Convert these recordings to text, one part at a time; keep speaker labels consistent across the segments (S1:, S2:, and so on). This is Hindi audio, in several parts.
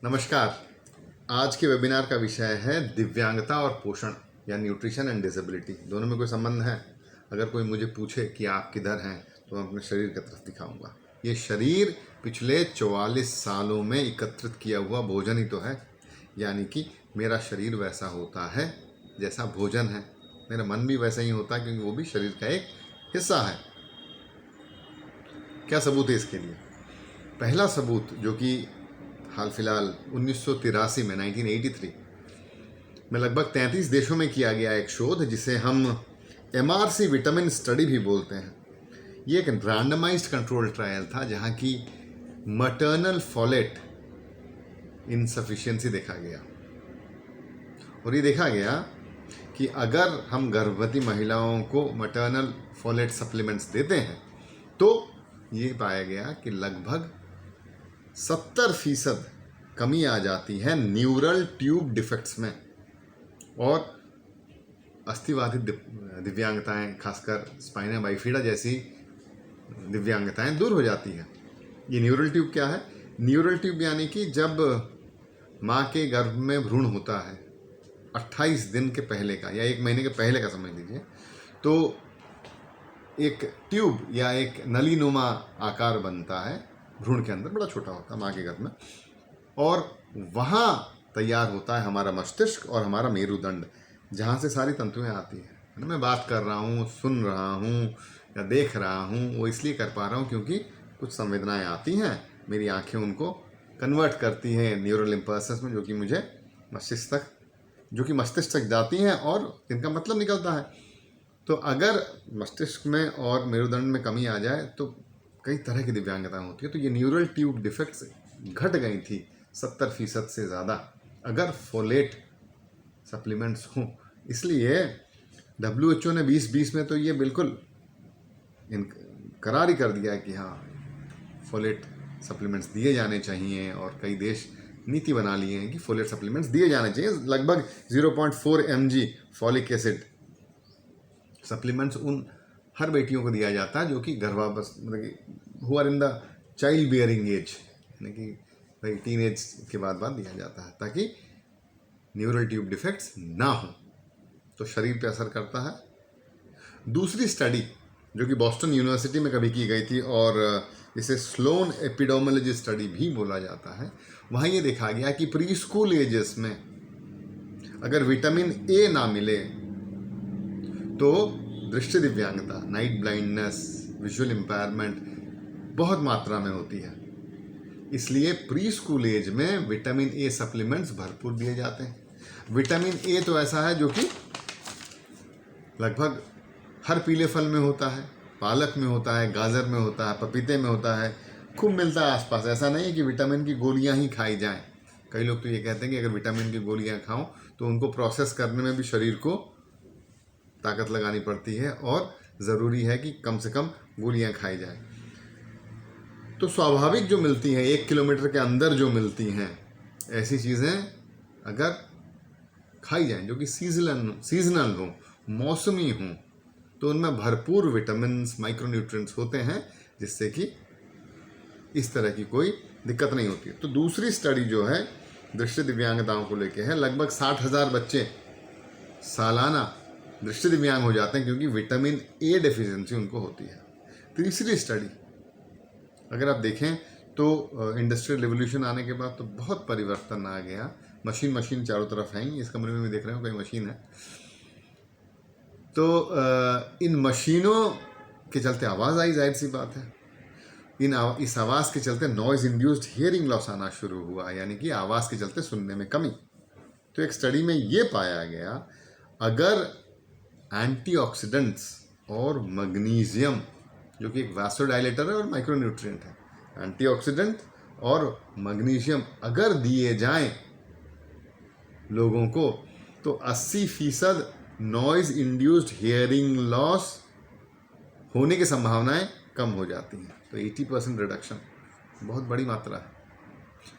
S1: नमस्कार। आज के वेबिनार का विषय है दिव्यांगता और पोषण या न्यूट्रिशन एंड डिसेबिलिटी। दोनों में कोई संबंध है? अगर कोई मुझे पूछे कि आप किधर हैं तो मैं अपने शरीर की तरफ दिखाऊंगा। ये शरीर पिछले 44 सालों में एकत्रित किया हुआ भोजन ही तो है। यानी कि मेरा शरीर वैसा होता है जैसा भोजन है, मेरा मन भी वैसा ही होता है क्योंकि वो भी शरीर का एक हिस्सा है। क्या सबूत है इसके लिए? पहला सबूत जो कि हाल फिलहाल 1983 में 1983 में लगभग 33 देशों में किया गया एक शोध जिसे हम MRC विटामिन स्टडी भी बोलते हैं। ये एक रैंडमाइज्ड कंट्रोल ट्रायल था जहां की मटर्नल फॉलेट इनसफिशिएंसी देखा गया और ये देखा गया कि अगर हम गर्भवती महिलाओं को मटर्नल फॉलेट सप्लीमेंट्स देते हैं तो ये पाया गया कि लगभग 70% कमी आ जाती है न्यूरल ट्यूब डिफेक्ट्स में और अस्थिबाधित दिव्यांगताएं, खासकर स्पाइना बाइफिडा जैसी दिव्यांगताएं दूर हो जाती है। ये न्यूरल ट्यूब क्या है? न्यूरल ट्यूब यानी कि जब माँ के गर्भ में भ्रूण होता है 28 दिन के पहले का या 1 महीने के पहले का समझ लीजिए, तो एक ट्यूब या एक नलीनुमा आकार बनता है भ्रूण के अंदर, बड़ा छोटा होता है माँ के गर्भ में, और वहाँ तैयार होता है हमारा मस्तिष्क और हमारा मेरुदंड, जहाँ से सारी तंतुएं आती हैं। मैं बात कर रहा हूँ, सुन रहा हूँ या देख रहा हूँ, वो इसलिए कर पा रहा हूँ क्योंकि कुछ संवेदनाएं आती हैं, मेरी आंखें उनको कन्वर्ट करती हैं न्यूरल इम्पल्सेस में, जो कि मस्तिष्क तक जाती हैं और इनका मतलब निकलता है। तो अगर मस्तिष्क में और मेरुदंड में कमी आ जाए तो कई तरह की दिव्यांगता होती है। तो ये न्यूरल ट्यूब डिफेक्ट्स घट गई थी 70% से ज़्यादा अगर फोलेट सप्लीमेंट्स हों। इसलिए WHO ने 2020 में तो ये बिल्कुल करार ही कर दिया कि हाँ, फोलेट सप्लीमेंट्स दिए जाने चाहिए और कई देश नीति बना लिए हैं कि फोलेट सप्लीमेंट्स दिए जाने चाहिए। लगभग 0.4 mg फॉलिक एसिड सप्लीमेंट्स उन हर बेटियों को दिया जाता है जो कि गर्भावस्था, मतलब कि who are in the child bearing age, यानी कि भाई टीन एज के बाद दिया जाता है ताकि न्यूरल ट्यूब डिफेक्ट्स ना हो। तो शरीर पे असर करता है। दूसरी स्टडी जो कि बॉस्टन यूनिवर्सिटी में कभी की गई थी और इसे स्लोन एपिडोमोलॉजी स्टडी भी बोला जाता है, वहाँ ये देखा गया कि प्री स्कूल एजेस में अगर विटामिन ए ना मिले तो दृष्टि दिव्यांगता, नाइट ब्लाइंडनेस, विजुअल इम्पायरमेंट बहुत मात्रा में होती है। इसलिए प्री स्कूल एज में विटामिन ए सप्लीमेंट्स भरपूर दिए जाते हैं। विटामिन ए तो ऐसा है जो कि लगभग हर पीले फल में होता है, पालक में होता है, गाजर में होता है, पपीते में होता है, खूब मिलता है आसपास। ऐसा नहीं है कि विटामिन की गोलियां ही खाई जाएं। कई लोग तो ये कहते हैं कि अगर विटामिन की गोलियां खाओ तो उनको प्रोसेस करने में भी शरीर को ताकत लगानी पड़ती है और ज़रूरी है कि कम से कम गोलियां खाई जाए। तो स्वाभाविक जो मिलती हैं 1 किलोमीटर के अंदर जो मिलती हैं, ऐसी चीज़ें अगर खाई जाएं जो कि सीजनल हों, मौसमी हों, तो उनमें भरपूर विटामिन्स, माइक्रोन्यूट्रिएंट्स होते हैं जिससे कि इस तरह की कोई दिक्कत नहीं होती है। तो दूसरी स्टडी जो है दृष्टि दिव्यांगताओं को लेके है। लगभग 60,000 बच्चे सालाना दृष्टि दिव्यांग हो जाते हैं क्योंकि विटामिन ए डेफिशिएंसी उनको होती है। तीसरी स्टडी अगर आप देखें तो इंडस्ट्रियल रिवोल्यूशन आने के बाद तो बहुत परिवर्तन आ गया। मशीन चारों तरफ हैं, इस कमरे में भी देख रहे हो कई मशीन है। तो इन मशीनों के चलते आवाज़ आई, जाहिर सी बात है। इस आवाज़ के चलते नॉइज इंड्यूस्ड हियरिंग लॉस आना शुरू हुआ, यानी कि आवाज़ के चलते सुनने में कमी। तो एक स्टडी में ये पाया गया अगर एंटीऑक्सीडेंट्स और मैग्नीशियम, जो कि एक वैसोडाइलेटर है और माइक्रोन्यूट्रिएंट है, एंटीऑक्सीडेंट और मैग्नीशियम अगर दिए जाएं लोगों को तो 80% नॉइज इंड्यूस्ड हियरिंग लॉस होने की संभावनाएं कम हो जाती हैं। तो 80% रिडक्शन बहुत बड़ी मात्रा है।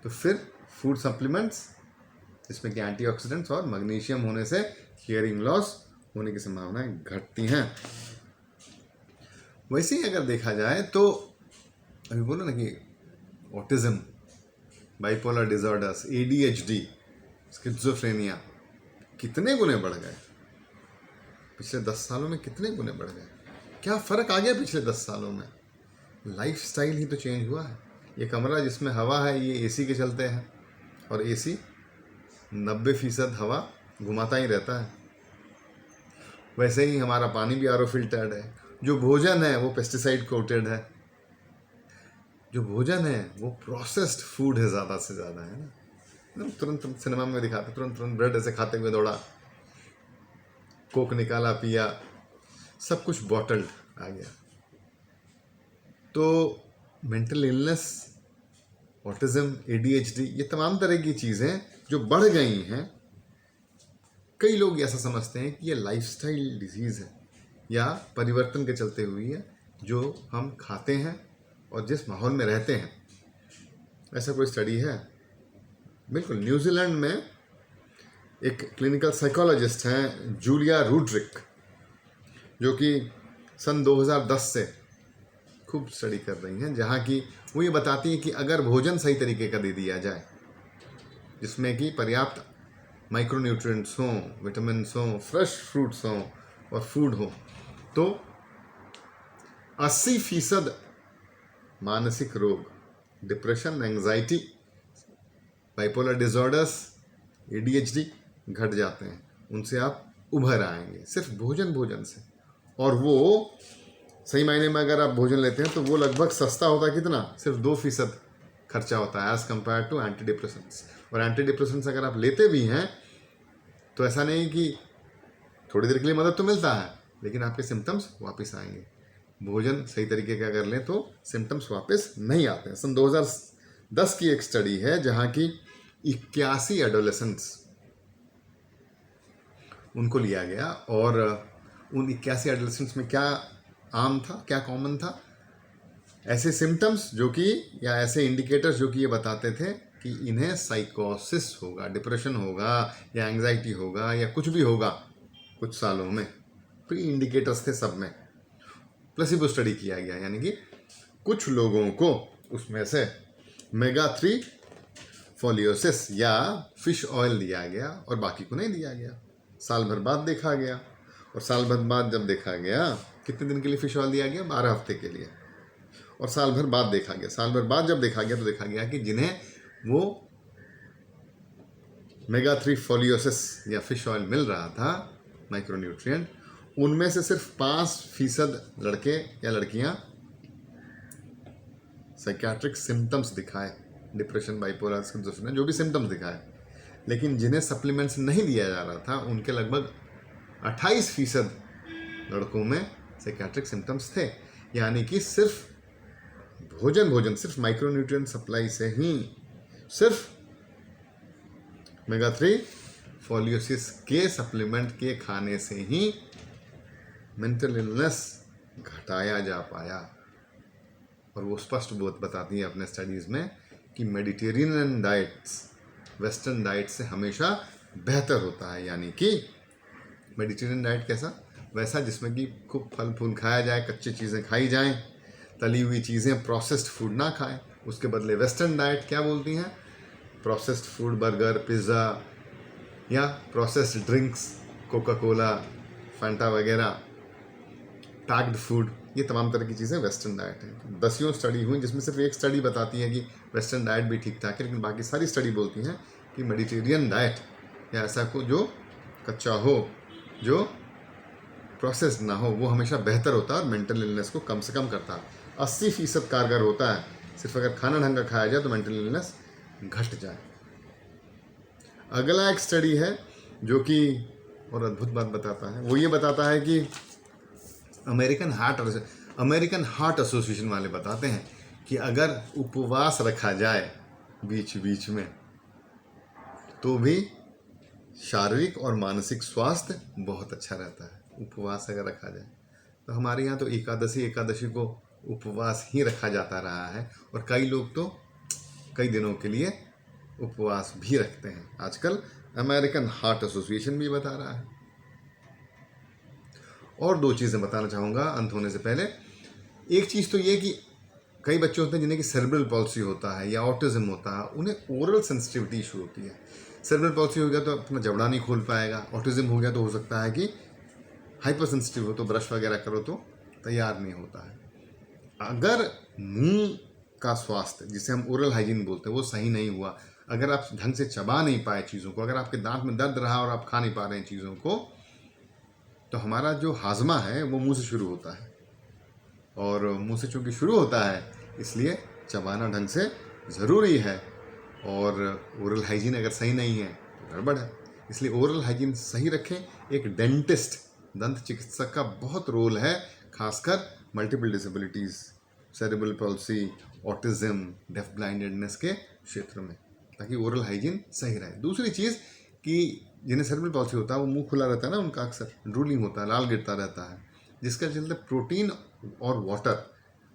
S1: तो फिर फूड सप्लीमेंट्स जिसमें कि एंटीऑक्सीडेंट्स और मैग्नीशियम होने से हियरिंग लॉस होने की संभावनाएं घटती हैं। वैसे ही अगर देखा जाए तो अभी बोलो ना कि autism bipolar disorders, ADHD, schizophrenia कितने गुने बढ़ गए पिछले 10 सालों में, कितने गुने बढ़ गए। क्या फ़र्क आ गया पिछले 10 सालों में? लाइफस्टाइल ही तो चेंज हुआ है। ये कमरा जिसमें हवा है ये AC के चलते हैं, और AC 90% हवा घुमाता ही रहता है। वैसे ही हमारा पानी भी RO फिल्टर्ड है। जो भोजन है वो पेस्टिसाइड कोटेड है। जो भोजन है वो प्रोसेस्ड फूड है, ज़्यादा से ज़्यादा, है ना। तुरंत तुरंत सिनेमा में दिखाते, तुरंत तुरंत ब्रेड ऐसे खाते हुए दौड़ा, कोक निकाला पिया, सब कुछ बॉटल्ड आ गया। तो मेंटल इलनेस, ऑटिज्म, ADHD, ये तमाम तरह की चीज़ें जो बढ़ गई हैं, कई लोग ऐसा समझते हैं कि ये लाइफस्टाइल डिजीज़ है या परिवर्तन के चलते हुई है, जो हम खाते हैं और जिस माहौल में रहते हैं। ऐसा कोई स्टडी है? बिल्कुल। न्यूजीलैंड में एक क्लिनिकल साइकोलॉजिस्ट हैं जूलिया रूड्रिक, जो कि सन 2010 से खूब स्टडी कर रही हैं, जहाँ की वो ये बताती हैं कि अगर भोजन सही तरीके का दे दिया जाए, जिसमें कि पर्याप्त माइक्रोन्यूट्रिएंट्स हों, विटामिन्स हों, फ्रेश फ्रूट्स हों और फूड हो, तो 80% मानसिक रोग, depression, anxiety, bipolar disorders, ADHD घट जाते हैं। उनसे आप उभर आएंगे सिर्फ भोजन से। और वो सही मायने में अगर आप भोजन लेते हैं तो वो लगभग सस्ता होता है। कितना? सिर्फ 2% खर्चा होता है as compare to antidepressants. और एंटी डिप्रेसेंट्स अगर आप लेते भी हैं तो ऐसा नहीं कि थोड़ी देर के लिए मदद तो मिलता है, लेकिन आपके सिम्टम्स वापस आएंगे। भोजन सही तरीके का कर लें तो सिम्टम्स वापस नहीं आते हैं। सन 2010 की एक स्टडी है जहाँ की 81 एडोलेसेंट्स उनको लिया गया, और उन 81 एडोलेसेंट्स में क्या आम था, क्या कॉमन था? ऐसे सिम्टम्स जो कि, या ऐसे इंडिकेटर्स जो कि ये बताते थे कि इन्हें साइकोसिस होगा, डिप्रेशन होगा, या एंग्जाइटी होगा, या कुछ भी होगा कुछ सालों में। प्री इंडिकेटर्स थे सब में। प्लेसिबो स्टडी किया गया, यानी कि कुछ लोगों को उसमें से omega-3 फोलियोसिस या फिश ऑयल दिया गया और बाकी को नहीं दिया गया। साल भर बाद देखा गया, और साल भर बाद जब देखा गया, कितने दिन के लिए फिश ऑयल दिया गया? 12 हफ्ते के लिए। और साल भर बाद देखा गया, साल भर बाद जब देखा गया तो देखा गया कि जिन्हें वो omega-3 फोलियोसिस या फिश ऑयल मिल रहा था, माइक्रोन्यूट्रिएंट, उनमें से सिर्फ 5% लड़के या लड़कियां साइकियाट्रिक सिम्टम्स दिखाए, डिप्रेशन, बाइपोलर, स्किज़ोफ्रेनिया, जो भी सिम्टम्स दिखाए। लेकिन जिन्हें सप्लीमेंट्स नहीं दिया जा रहा था उनके लगभग 28% लड़कों में साइकियाट्रिक सिम्टम्स थे। यानी कि सिर्फ भोजन सिर्फ माइक्रोन्यूट्रिएंट सप्लाई से ही, सिर्फ omega-3 फोलियोसिस के सप्लीमेंट के खाने से ही मेंटल इलनेस घटाया जा पाया। और वो स्पष्ट बहुत बताती है अपने स्टडीज़ में कि मेडिटेरेनियन डाइट्स वेस्टर्न डाइट से हमेशा बेहतर होता है। यानी कि मेडिटेरेनियन डाइट कैसा? वैसा जिसमें कि खूब फल फूल खाया जाए, कच्ची चीज़ें खाई जाएं, तली हुई चीज़ें, प्रोसेस्ड फूड ना खाएं। उसके बदले वेस्टर्न डाइट क्या बोलती हैं? प्रोसेस्ड फूड, बर्गर, पिज़्ज़ा, या processed drinks, Coca Cola, Fanta वगैरह, पैक्ड फूड, ये तमाम तरह की चीज़ें वेस्टर्न डाइट है। 10 स्टडी हुई जिसमें सिर्फ एक स्टडी बताती है कि वेस्टर्न डाइट भी ठीक ठाक है, लेकिन बाकी सारी स्टडी बोलती हैं कि मेडिटेरियन डाइट या ऐसा को जो कच्चा हो, जो प्रोसेस्ड ना हो, वो हमेशा बेहतर होता है और मेंटल इलनेस को कम से कम करता है। 80% कारगर होता है सिर्फ अगर खाना ढंग का खाया जाए तो मेंटल इलनेस घट जाए। अगला एक स्टडी है जो कि और अद्भुत बात बताता है। वो ये बताता है कि अमेरिकन हार्ट एसोसिएशन वाले बताते हैं कि अगर उपवास रखा जाए बीच बीच में तो भी शारीरिक और मानसिक स्वास्थ्य बहुत अच्छा रहता है। उपवास अगर रखा जाए तो हमारे यहाँ तो एकादशी को उपवास ही रखा जाता रहा है, और कई लोग तो कई दिनों के लिए उपवास भी रखते हैं। आजकल अमेरिकन हार्ट एसोसिएशन भी बता रहा है। और 2 चीज़ें बताना चाहूँगा अंत होने से पहले। एक चीज़ तो ये कि कई बच्चे होते हैं जिन्हें कि सेरेब्रल पॉल्सी होता है या ऑटिज्म होता है, उन्हें ओरल सेंसिटिविटी इशू होती है। सेरेब्रल पॉल्सी हो गया तो अपना जबड़ा नहीं खोल पाएगा, ऑटिज्म हो गया तो हो सकता है कि हाइपर सेंसिटिव हो, तो ब्रश वगैरह करो तो तैयार नहीं होता है। अगर मुंह का स्वास्थ्य, जिसे हम ओरल हाइजीन बोलते हैं, वो सही नहीं हुआ, अगर आप ढंग से चबा नहीं पाए चीज़ों को, अगर आपके दांत में दर्द रहा और आप खा नहीं पा रहे हैं चीज़ों को, तो हमारा जो हाजमा है वो मुंह से शुरू होता है, और मुंह से चूँकि शुरू होता है इसलिए चबाना ढंग से ज़रूरी है। और ओरल हाइजीन अगर सही नहीं है तो गड़बड़ है। इसलिए ओरल हाइजीन सही रखें। एक डेंटिस्ट, दंत चिकित्सक का बहुत रोल है, खासकर multiple disabilities, cerebral palsy, autism, deaf blindedness के क्षेत्र में, ताकि ओरल हाइजीन सही रहे। दूसरी चीज़ कि जिन्हें सेरेब्रल पॉल्सी होता है वो मुंह खुला रहता है ना, उनका अक्सर ड्रूलिंग होता है, लाल गिरता रहता है, जिसके चलते प्रोटीन और वाटर,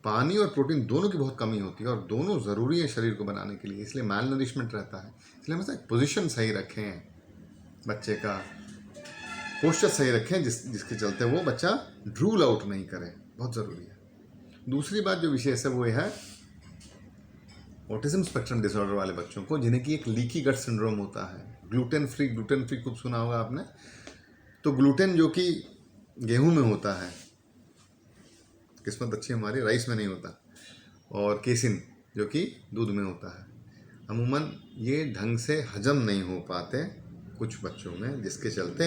S1: पानी और प्रोटीन दोनों की बहुत कमी होती है, और दोनों ज़रूरी है शरीर को बनाने के लिए, इसलिए माल नरिशमेंट रहता है। इसलिए हमेशा पोजीशन सही रखें, बच्चे का पोस्चर सही रखें, जिसके चलते वो बच्चा ड्रूल आउट नहीं करे, बहुत ज़रूरी है। दूसरी बात जो विशेष है वो है ऑटिज्म स्पेक्ट्रम डिसऑर्डर वाले बच्चों को, जिन्हें कि एक लीकी गट सिंड्रोम होता है। ग्लूटेन फ्री खूब सुना होगा आपने। तो ग्लूटेन जो कि गेहूं में होता है, किस्मत अच्छी हमारी, राइस में नहीं होता, और केसिन जो कि दूध में होता है। अमूमन ये ढंग से हजम नहीं हो पाते कुछ बच्चों में, जिसके चलते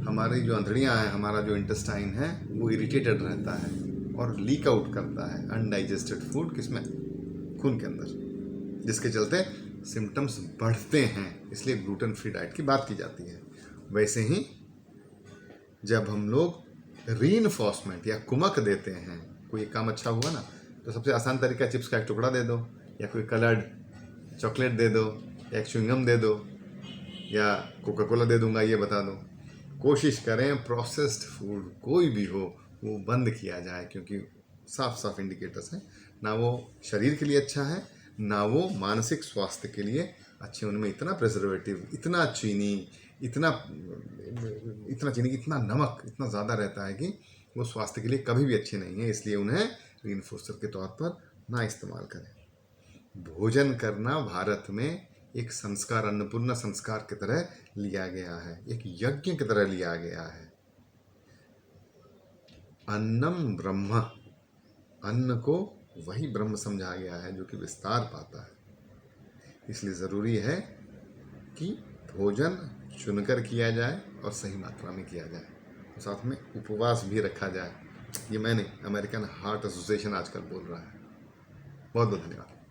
S1: हमारी जो अंतड़ियाँ हैं, हमारा जो इंटेस्टाइन है वो इरिटेटेड रहता है और लीक आउट करता है अनडाइजेस्टेड फूड, किसमें, खून के अंदर, जिसके चलते सिम्टम्स बढ़ते हैं। इसलिए ग्लूटेन फ्री डाइट की बात की जाती है। वैसे ही जब हम लोग रीइंफोर्समेंट या कुमक देते हैं, कोई काम अच्छा हुआ ना, तो सबसे आसान तरीका चिप्स का एक टुकड़ा दे दो, या कोई कलर्ड चॉकलेट दे दो, या एक च्युइंगम दे दो, या कोका कोला दे दूंगा, ये बता दो। कोशिश करें प्रोसेस्ड फूड कोई भी हो वो बंद किया जाए, क्योंकि साफ साफ इंडिकेटर्स हैं, ना वो शरीर के लिए अच्छा है, ना वो मानसिक स्वास्थ्य के लिए अच्छे। उनमें इतना प्रिजर्वेटिव, इतना चीनी, इतना नमक इतना ज़्यादा रहता है कि वो स्वास्थ्य के लिए कभी भी अच्छे नहीं है। इसलिए उन्हें रीइंफोर्सर के तौर पर ना इस्तेमाल करें। भोजन करना भारत में एक संस्कार, अन्नपूर्णा संस्कार की तरह लिया गया है, एक यज्ञ की तरह लिया गया है। अन्नम ब्रह्म, अन्न को वही ब्रह्म समझा गया है जो कि विस्तार पाता है। इसलिए ज़रूरी है कि भोजन चुनकर किया जाए और सही मात्रा में किया जाए, और साथ में उपवास भी रखा जाए। ये मैंने, अमेरिकन हार्ट एसोसिएशन आजकल बोल रहा है। बहुत बहुत धन्यवाद।